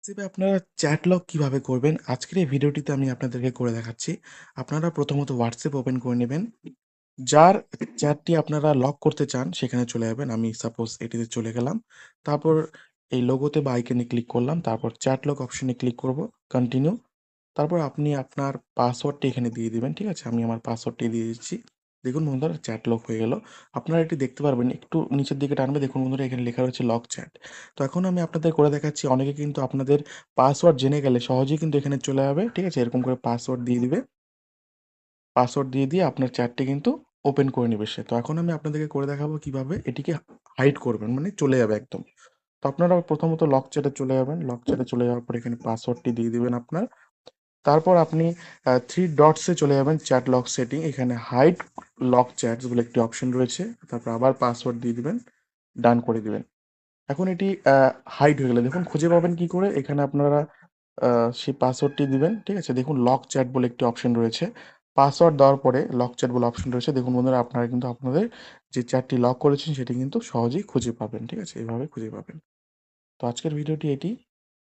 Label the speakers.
Speaker 1: হোয়াটসঅ্যাপে আপনারা chat lock কিভাবে করবেন? আজকের এই ভিডিওটিতে আমি আপনাদেরকে করে দেখাচ্ছি। আপনারা প্রথমত হোয়াটসঅ্যাপ ওপেন করে নেবেন। যার চ্যাটটি আপনারা লক করতে চান সেখানে চলে যাবেন। আমি সাপোজ এটিতে চলে গেলাম। তারপর এই লোগোতে বা আইকনে ক্লিক করলাম। তারপর চ্যাট লক অপশনে ক্লিক করব। কন্টিনিউ। তারপর আপনি আপনার পাসওয়ার্ডটি এখানে দিয়ে দিবেন। ঠিক আছে? আমি আমার পাসওয়ার্ডটি দিয়ে দিচ্ছি। দেখুন বন্ধুরা চ্যাট লক হয়ে গেল। আপনারা এটি দেখতে পারবেন। একটু নিচের দিকে টানবে দেখুন বন্ধুরা এখানে লেখা রয়েছে লক চ্যাট। তো এখন আমি আপনাদের করে দেখাচ্ছি। অনেকে কিন্তু আপনাদের পাসওয়ার্ড জেনে গেলে সহজেই কিন্তু এখানে চলে যাবে। ঠিক আছে? এরকম করে পাসওয়ার্ড দিয়ে দিবে। পাসওয়ার্ড দিয়ে আপনার চ্যাটটি কিন্তু ওপেন করে নিবে সে। তো এখন আমি আপনাদেরকে করে দেখাবো কিভাবে এটিকে হাইড করবেন। মানে চলে যাবে একদম। তো আপনারা প্রথমত লক চ্যাটে চলে যাবেন। লক চ্যাটে চলে যাওয়ার পর এখানে পাসওয়ার্ডটি দিয়ে দিবেন আপনার। তারপর আপনি 3 ডটসে চলে যাবেন চ্যাট লক সেটিং। এখানে হাইড লক চ্যাটস বলে একটি অপশন রয়েছে। তারপর আবার পাসওয়ার্ড দিয়ে দিবেন। ডান করে দিবেন। এখন এটি হাইড হয়ে গেলে দেখুন খুঁজে পাবেন কি করে? এখানে আপনারা সেই পাসওয়ার্ডটি দিবেন। ঠিক আছে? দেখুন লক চ্যাট বলে একটি অপশন রয়েছে। পাসওয়ার্ড দেওয়ার পরে লক চ্যাট বলে অপশন রয়েছে। দেখুন বন্ধুরা আপনারা কিন্তু আপনাদের যে চ্যাটটি লক করেছেন সেটি কিন্তু সহজেই খুঁজে পাবেন। ঠিক আছে? এভাবে খুঁজে পাবেন। তো আজকের ভিডিওটি এটি।